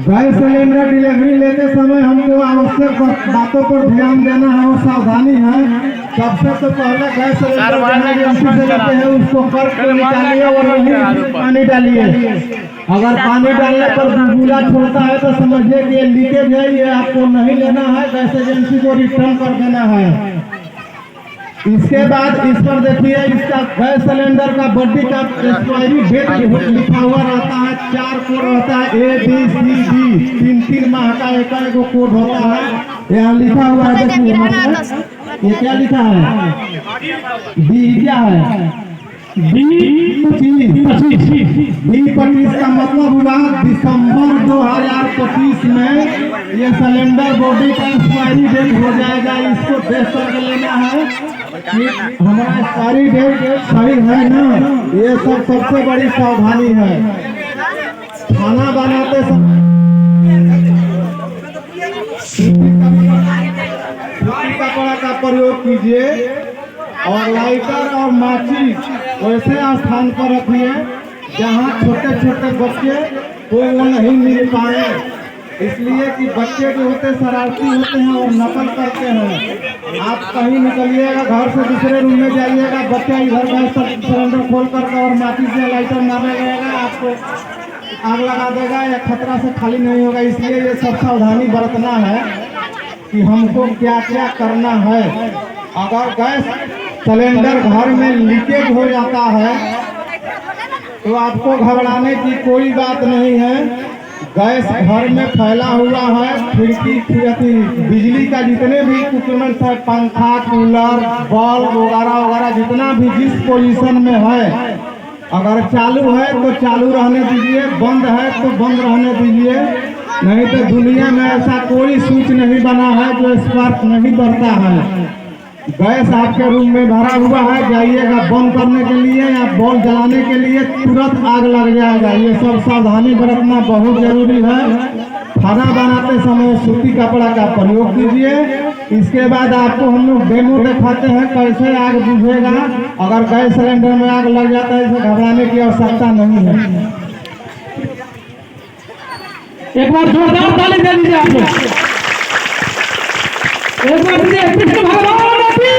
Gas cylinder delivery लेते समय हमको आवश्यक बातों पर ध्यान देना है और सावधानी है। सबसे तो पहले गैस सिलेंडर एजेंसी से लेते हैं उसको कर्क को निकालिए और पानी डालिए। अगर पानी डालने पर बुलबुला छोड़ता है तो समझिए कि ये लीकेज है, ये आपको नहीं लेना है, गैस एजेंसी को रिटर्न कर देना है। इसके बाद इस पर देखिए, इसका गैस सिलेंडर का बॉडी का एक्सपायरी डेट लिखा हुआ रहता है। 4 कोड रहता है, ABCD, 3 माह का एक कोड होता है। यहाँ लिखा हुआ है, देखिए मतलब ये क्या लिखा है, B क्या है, B25 का मतलब हुआ दिसंबर 2025 में ये सिलेंडर बॉडी का एक्सपायरी डेट हो जाएगा। इसको देख कर लेना है कि हमारा एक्सपायरी डेट सही है ना। ये सब सबसे बड़ी सावधानी है। खाना बनाते समय सूती कपड़ा का प्रयोग कीजिए और लाइटर और माचिस वैसे स्थान पर रखिए जहाँ छोटे छोटे बच्चे को वो नहीं मिल पाए, इसलिए कि बच्चे जो होते शरारती होते हैं और नकल करते हैं। आप कहीं निकलिएगा, घर से दूसरे रूम में जाइएगा, बच्चा इधर गैस सिलेंडर खोल करके और माचिस या लाइटर मारने लगेगा, आपको आग लगा देगा या खतरा से खाली नहीं होगा। इसलिए ये सब सावधानी बरतना है कि हमको क्या क्या करना है। अगर गैस सिलेंडर घर में लीकेज हो जाता है तो आपको घबराने की कोई बात नहीं है। गैस घर में फैला हुआ है, खिड़की बिजली का जितने भी इक्विपमेंट है, पंखा, कूलर, बल्ब वगैरह वगैरह जितना भी जिस पोजीशन में है, अगर चालू है तो चालू रहने दीजिए, बंद है तो बंद रहने दीजिए। नहीं तो दुनिया में ऐसा कोई स्विच नहीं बना है जो स्पार्क नहीं बढ़ता है। गैस आपके रूम में भरा हुआ है, जाइएगा बंद करने के लिए या बॉल जलाने के लिए, तुरंत आग लग जाएगा। ये सब सावधानी बरतना बहुत जरूरी है। खाना बनाते समय सूती कपड़ा का प्रयोग कीजिए। इसके बाद आपको हम लोग डेमो दिखाते हैं कैसे आग बुझेगा। अगर गैस सिलेंडर में आग लग जाता है, इसे घबराने की आवश्यकता नहीं है। एक बार जोरदार ताली दे दीजिए आप लोग। एक बार दीजिए कृष्ण भगवान की,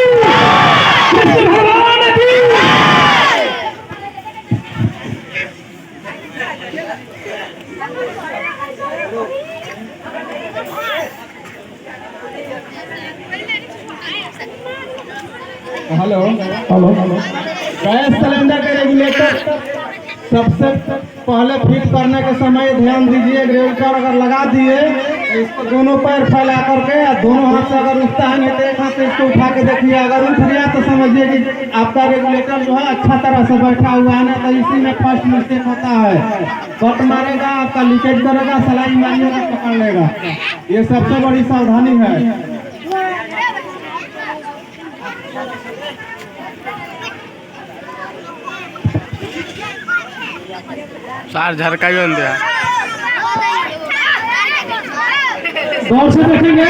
कृष्ण भगवान की। Hello hello hello. Gas cylinder के रेगुलेटर सबसे पहले फिट करने के समय ध्यान दीजिए, रेगुलेटर अगर लगा दिए तो इसको दोनों पैर फैला करके या दोनों हाथ से अगर उठता है, नहीं तो एक हाथ से इसको उठा के देखिए। अगर उठ गया तो समझिए कि आपका रेगुलेटर जो है अच्छा तरह से बैठा हुआ है ना, तो इसी में फर्स्ट मिस्टेक होता है। कट मारेगा, आपका लीकेज करेगा, सलाई मारिएगा, पकड़ लेगा। ये सबसे बड़ी सावधानी है। सार झरका भी बन दिया। गौर से देखेंगे,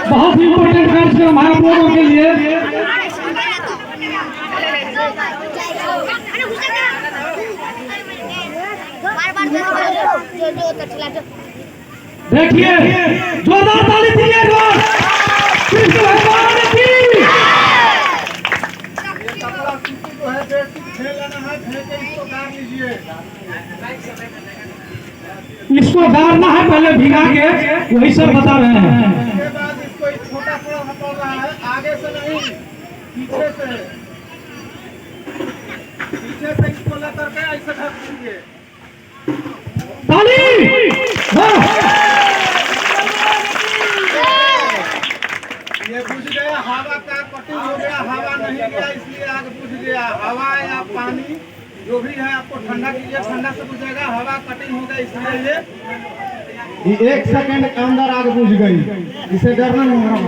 बहुत ही इम्पोर्टेंट कार्यक्रम है आप लोगों के लिए। देखिए जोरदार ताली दीजिए कृष्ण भगवान की। इसको गाड़ना है पहले भिगा के, वही सब बता रहे हैं। उसके बाद इसको एक छोटा थोड़ा हटो रहा है, आगे से नहीं पीछे से इसको लेकर के ऐसे ढक दीजिए। ताली ये बुझ गया, हवा का कटिंग हो गया, हवा नहीं गया इसलिए आग बुझ गया। हवा या पानी जो भी है आपको ठंडा कीजिए, ठंडा से बुझेगा। हवा कटिंग हो गया इसलिए ये 1 सेकंड के अंदर आग बुझ गई। इसे डरना नहीं है।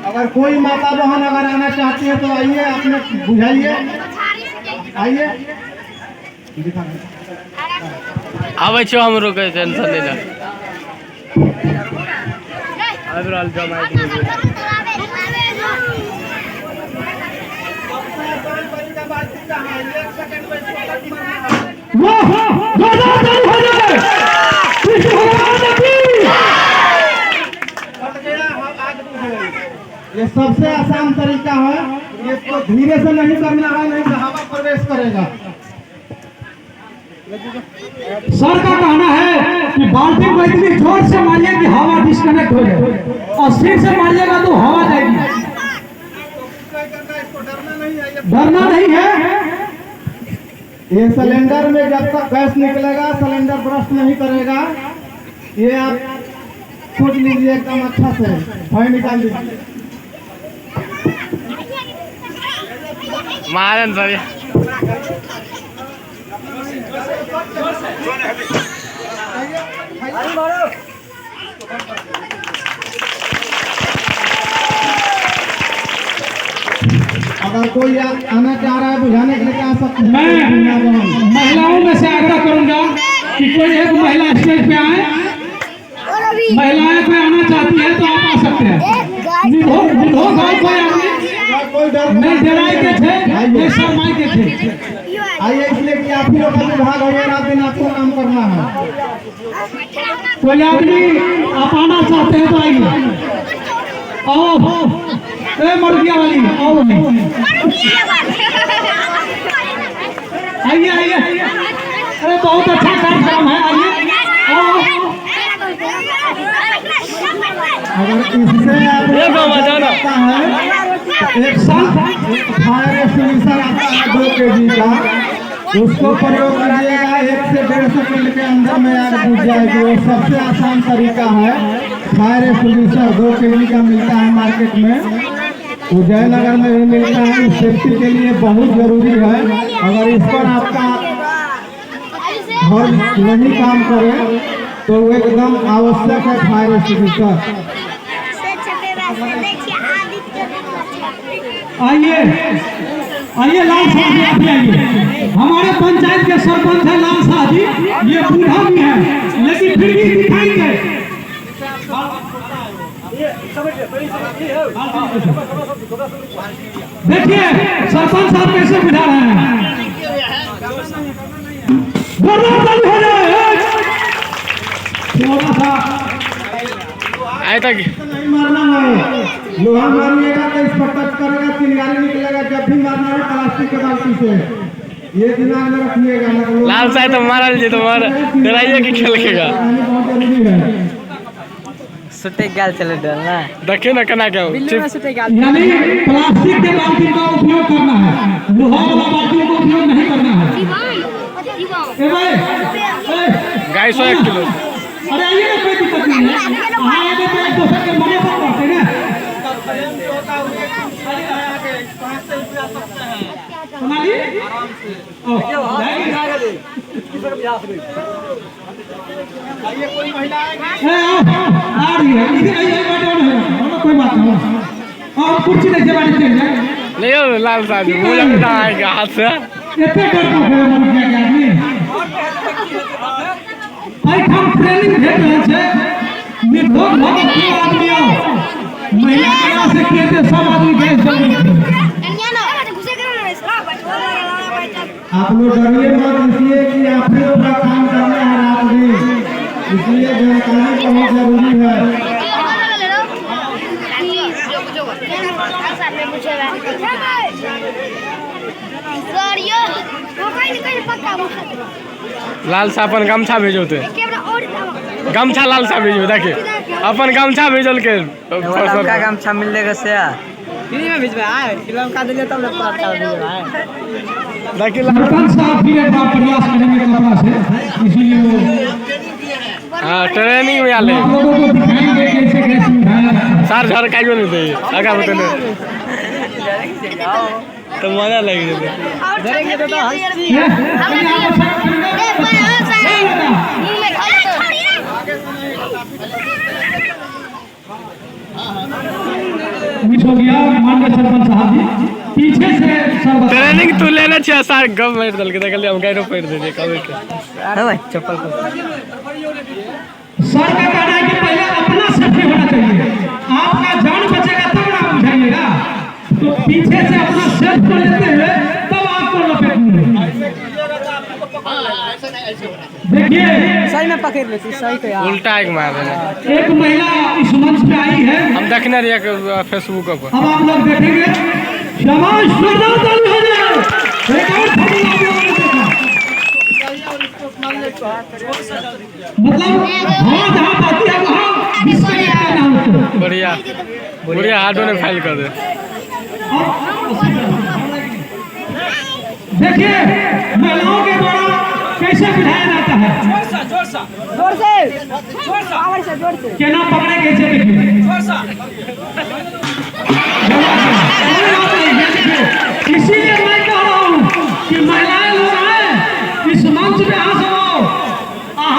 अगर कोई माता बहन अगर आना चाहती है तो आइए, अपने बुझाइए, आइए आवे छो, हमरो के टेंशन नहीं। अबराल जमाई ये सबसे आसान तरीका है। ये तो धीरे से नहीं करना है, नहीं तो हवा प्रवेश करेगा। सर का कहना है कि बाल्टी को इतनी जोर से मारिए कि हवा डिस्कनेक्ट हो जाए और सिर से मारिएगा तो हवा जाएगी। डरना नहीं है। ये सिलेंडर में जब तक गैस निकलेगा सिलेंडर ब्रस्ट नहीं करेगा। ये आप सोच लीजिए एकदम अच्छा से भाई निकाल दीजिए। महाराज सर अगर कोई आना चाह रहा है बुझाने के लिए आ सकते हैं। मैं महिलाओं में से आग्रह करूंगा कि कोई एक महिला स्टेज पे आए। महिलाएं कोई आना चाहती है तो आप आ सकते हैं। निधोक कोई आदमी कोई डर नहीं डराई के थे, नहीं शर्माई के थे। आइए, इसलिए कि आप ही लोग का विभाग है, रात दिन आपको काम करना है। कोई आदमी आप आना चाहते हैं तो आइए। आओ ए मुर्गिया वाली आओ, आइए आइए। अरे बहुत अच्छा कार्यक्रम है, आइए आओ। अगर इससे आपका है एक साल फायर एक्सटिंग्विशर आता है 2 kg का, उसको प्रयोग कीजिएगा। 1 से 1.5 सेकंड के अंदर में आग बुझ जाएगी। वो सबसे आसान तरीका है। फायर एक्सटिंग्विशर 2 kg का मिलता है मार्केट में, उदयनगर में भी मिलता है। सेफ्टी के लिए बहुत जरूरी है। अगर इस पर आपका घर नहीं काम करे तो एकदम आवश्यक है फायर एक्सटिंग्विशर। आइए आइए लाल साहब जी, आप आइए। हमारे पंचायत के सरपंच है लाल साहब जी। ये बूढ़ा भी है लेकिन फिर भी दिखाएंगे। देखिए सरपंच साहब कैसे बुझा रहे हैं। थोड़ा सा आए तक नहीं मारना है। लोहा मारिएगा तो इस पर टच करेगा, चिंगारी निकलेगा। जब भी मारना है प्लास्टिक के बाल्टी से। ये दिमाग में रखिएगा। लाल साहब तो मारा जी, तो मारा डराइए कि खेलेगा। बहुत जरूरी है। सुटे गाल चले डरना। देखिए ना कना क्या यानी प्लास्टिक के बाल्टी का उपयोग करना है, लोहा वाला बाल्टी का उपयोग नहीं करना है। ए भाई गाय 101 किलो। अरे आइए ना, कोई दिक्कत नहीं है। हाँ आगे तो एक दूसरे के मने पर करते हैं ना। सुनाली आ रही है इधर, कोई बात नहीं। और कुर्सी देखिए बाड़ी चल जाए। नहीं हो लाल साहब जी, मुझे पता आएगा हाथ से। इतने डर को फिर मर गया आदमी। आई हम ट्रेनिंग दे रहे थे। निर्भोग भक्त आदमी आओ, महिला के से किए थे सब आदमी गैस जल। आप लोग डरिए मत, इसलिए कि आप ही लोग का काम करना है रात दिन। इसलिए जानकारी बहुत जरूरी है। लाल साहब अपन गमछा भेजो थे, गमछा लाल साहब भेजो। देखिए अपन गमछा भेजल के का गमछा मिलेगा से फ्री में भेजबा है। फिल्म का दिले तब पूरा का भेजबा है। देखिए सरपंच साहब भी एक बार प्रयास करेंगे कपड़ा से, इसीलिए वो हाँ ट्रेनिंग में आले आप लोगों को दिखाएंगे कैसे कैसे उठाया। सार झर का नहीं दे आगा बतने तो मजा लग जाए। डरेंगे तो मिस हो गया माननीय सरपंच साहब जी। पीछे से सरपंच ट्रेनिंग तू लेना चाहिए सार गम मार दल के देख ले हम गाइरो पेड़ दे दे कब के अरे भाई चप्पल को सर का कहना है कि पहले अपना सेफ्टी होना चाहिए। चाहिए। आपका जान बचेगा तब ना आप उठाइएगा। तो पीछे से अपना सेल्फ कर लेते हैं तब आपको लपेटेंगे। देखिए सही में पकड़ लेती सही तो यार। उल्टा एक मार देना। एक महिला इस मंच पे आई है, हम देखने रहिए फेसबुक पर। अब आप लोग देखेंगे। शाबाश, जोरदार ताली हो जाए। एक और फोटो आप लोगों ने देखा, मतलब हाँ जहाँ बाती है वहाँ डिस्कनेक्ट करना होता है। बढ़िया बढ़िया, हाथों ने फाइल कर दे। देखिए महिलाओं के द्वारा कैसे बिठाया जाता है। जोर से केना पकड़े कैसे देखिए। इसीलिए मैं कह रहा हूँ कि महिलाएं लोग आए इस मंच पे, आ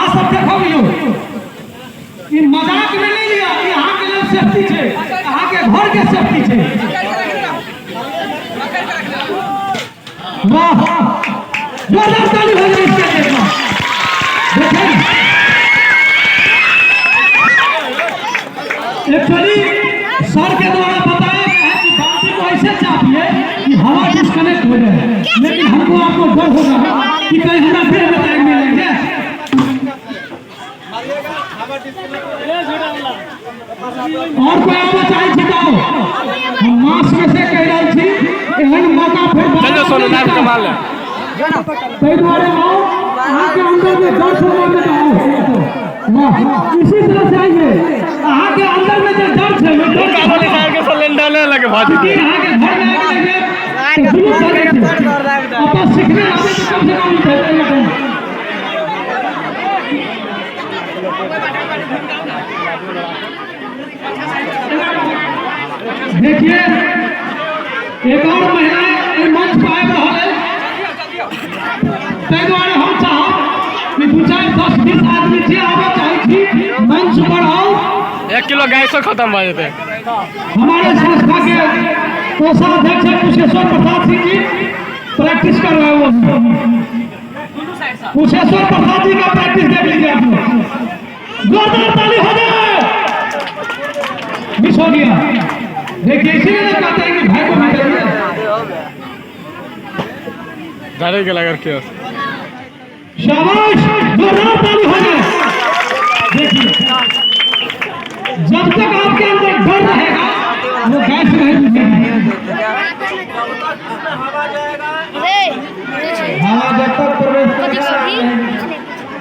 सब सब देखो ये मजाक में नहीं लिया। यहाँ के लोग सेफ्टी है, यहाँ के घर के सेफ्टी है। वाह, जोरदार ताली हो जाए इसके लिए। एक्चुअली सर के द्वारा बताया गया है कि बाल्टी को ऐसे चापिए कि हवा डिस्कनेक्ट हो जाए, लेकिन हमको आपको डर होगा कि कहीं हमारा फिर बताएंगे नहीं लग जाए। और कोई आवा चाहे छिटाओ, हम मास्क में से कह रहे थी एहन मौका फिर चलो सोनू नाम कमाल है। कई बार आओ, आपके अंदर में डर छोड़ने में आओ। वाह, इसी तरह से आइए। यहाँ के अंदर में जो डर है वो डर के सिलेंडर ले लगे भाजी के। यहाँ के घर में आगे लगे तो जुलूस लगे थे। अब तो सीखने आते तो कम से कम उठाते हैं। देखिए एक और महिलाएं मंच पर आए रहा है, ताहि द्वारे हम चाहब कि 2, 4, 10, 20 आदमी जे आबे चाहे छी मंच पर आओ। 1 किलो गैसो खत्म हो जाते। हमारे संस्था के कोषाध्यक्ष कुशेश्वर प्रसाद सिंह जी प्रैक्टिस कर रहे हो। कुशेश्वर प्रसाद जी का प्रैक्टिस देख लीजिए आप लोग। जोरदार ताली हो जाए। मिस हो गया। देखिए इसीलिए लोग कहते हैं कि भाई को मिटाइए। झाड़े के लगा के शाबाश, जोरदार ताली हो जाए। देखिए जब तक आपके अंदर डर रहेगा वो गैस नहीं बुझेगी। हवा जब तक प्रवेश करेगा।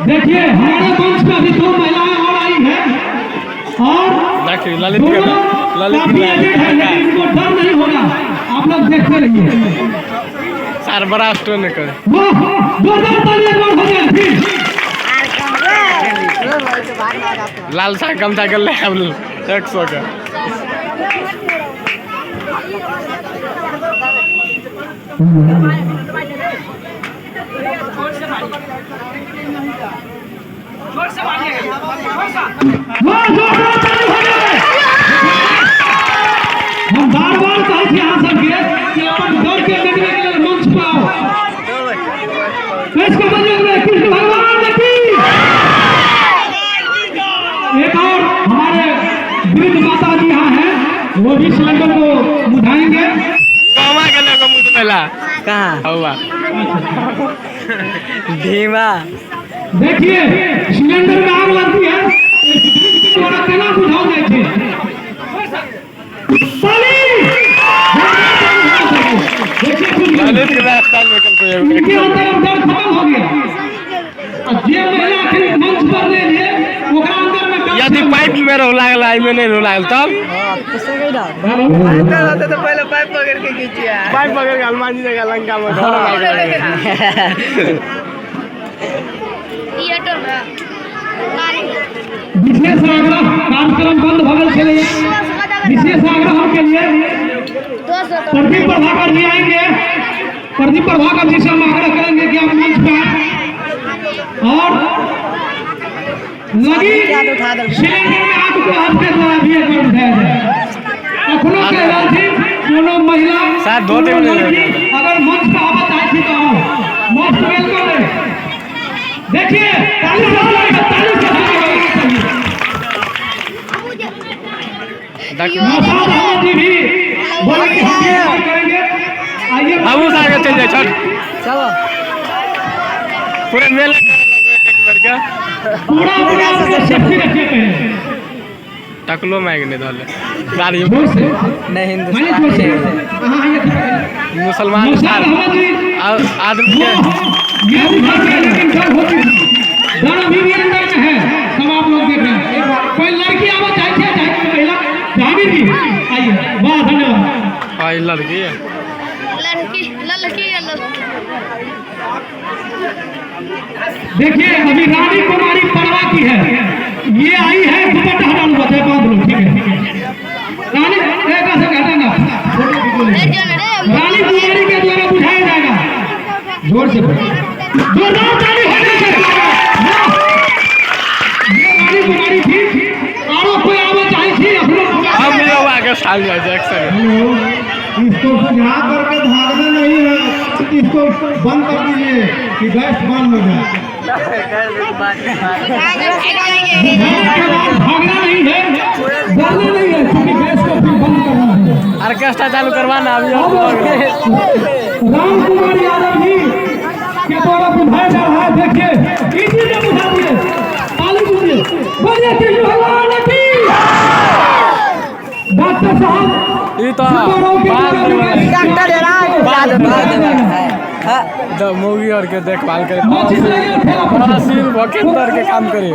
देखिए हमारे मंच में अभी 2 महिलाएं और आई हैं और देखिए ललित दोनों के ललित काफी एजेड है, लेकिन इनको डर नहीं होगा। आप लोग देखते रहिए। सर बड़ा स्टोन ने करे। वाह, जोरदार ताली एक बार हो जाए फिर। लाल सा गमछा कर ले हम 100 का। वाह, जोरदार ताली हो जाए। हम बार-बार कहते हैं यहाँ सबके कि अपन डर के मिटने के लिए मंच पर आओ। इसको बजाने में कृष्ण भगवान की। एक और हमारे वृद्ध माता जी यहाँ हैं, वो भी सिलेंडर को बुझाएंगे। कमा के लोग मुझ मेला कहाँ हुआ धीमा। देखिए सिलेंडर में आग लगती है, द्वारा केना बुझाओगे थे। ताली! देखिए कुछ ललित के रास्ता निकल को उनके अंदर अब डर खत्म हो गया। और जे महिला के मंच पर ले लिए ओकरा अंदर में डर यदि पाइप में रो लागल आई में नहीं रो लागल तब तो सही ना तो पहले पाइप पकड़ के खींचिया। पाइप पकड़ के हनुमान जी का लंका में धोना मार विशेष आग्रह कार्यक्रम बंद भगल चले। विशेष आग्रह के लिए प्रदीप प्रभाकर जी आएंगे। प्रदीप प्रभाकर जी से हम आग्रह करेंगे कि आप मंच पे आए और लगी सिलेंडर में आग को आपके द्वारा भी एक बार उठाया जाए। अखनो कह रहा थी दोनों महिला साथ धोते हुए लड़की अगर मंच पे आवा चाहे थी तो आओ। मोस्ट वेलकम है। देखिए ताली से नौशाद अहमद जी भी बोले कि हम भी इस्तेमाल करेंगे। आइए हम उस आगे चल जाए छठ चलो पूरे मेल पूरा आपको सेफ्टी रखिए पहले टकलो माइक नहीं धोले गाड़ी जोर से नहीं माने जोर से हिंदुस्तान हाँ ये मुसलमान नौशाद अहमद जी आदमी वो के ये दिखा के लेकिन सब होती थी डर अभी भी अंदर में है सब आप लोग देख रहे हैं कोई लड़की आवा चाहती है चाहे कोई महिला जावेद जी आइए वाह धन्यवाद हाँ ये लड़की है देखिए अभी रानी कुमारी परवा की है ये आई है दुपट्टा हटा लो बच्चे बांध लो ठीक है रानी एक ऐसे कहते ना रानी कुमारी के द्वारा बुझाया जाएगा जोर से जोरदार ताली होनी चाहिए ये रानी कुमारी थी और कोई आवा चाहिए थी हम भी लोग आगे साल जाए जैक्सन इसको सुझा करके भागना नहीं है, इसको बंद कर दीजिए कि गैस बंद हो जाए। भागना नहीं है डरना नहीं है क्योंकि गैस को फिर बंद करना है ऑर्केस्ट्रा चालू करवाना अभी राम कुमार यादव जी के द्वारा बुझाया जा रहा है देखिए इसी ने बुझा दिए ताली दीजिए बोलिए कृष्ण भगवान की डॉक्टर साहब ये तो डॉक्टर मूवी और के देखभाल करे सील वकील के काम करे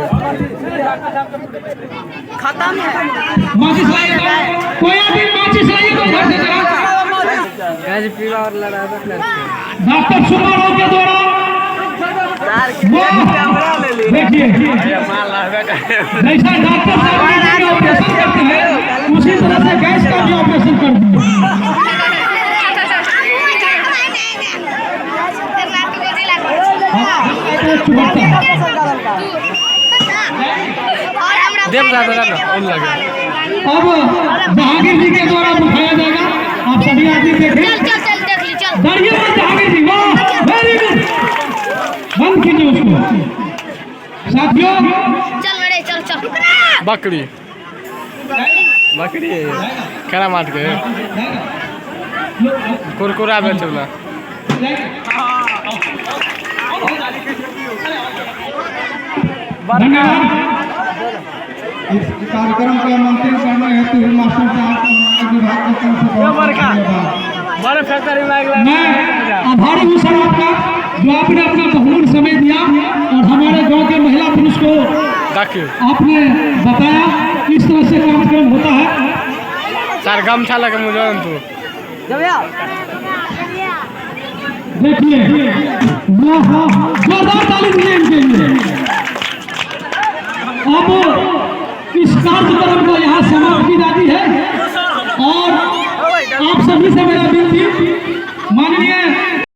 खत्म है माचिस लाइए कोई आदमी माचिस लाइए तो घर से जरा गैस पीवा और लड़ा दो डॉक्टर सुब्बाराव के द्वारा देखिए जैसा डॉक्टर साहब ऑपरेशन करते हैं उसी तरह से गैस का भी ऑपरेशन कर दिया देव ज्यादा लगे अब जहांगीर जी के द्वारा बुझाया जाएगा आप सभी आदमी देखें डरिए मत जहांगीर जी वाह वेरी गुड बंद कीजिए उसको साथियों बकरी बकरी खरा माट के कुरकुरा बेचला धन्यवाद इस कार्यक्रम का आमंत्रण करने हेतु मास्टर साहब को विभाग की तरफ से बहुत धन्यवाद। बड़े फैक्ट्री में मैं आभारी हूँ सर आपका जो आपने अपना बहुमूल्य समय दिया और हमारे गांव के महिला पुरुष को आपने बताया किस तरह से कार्यक्रम होता है सर गमछा लगे मुझे तू देखिए जोरदार ताली दीजिए इनके लिए अब इस कार्यक्रम को यहाँ समाप्त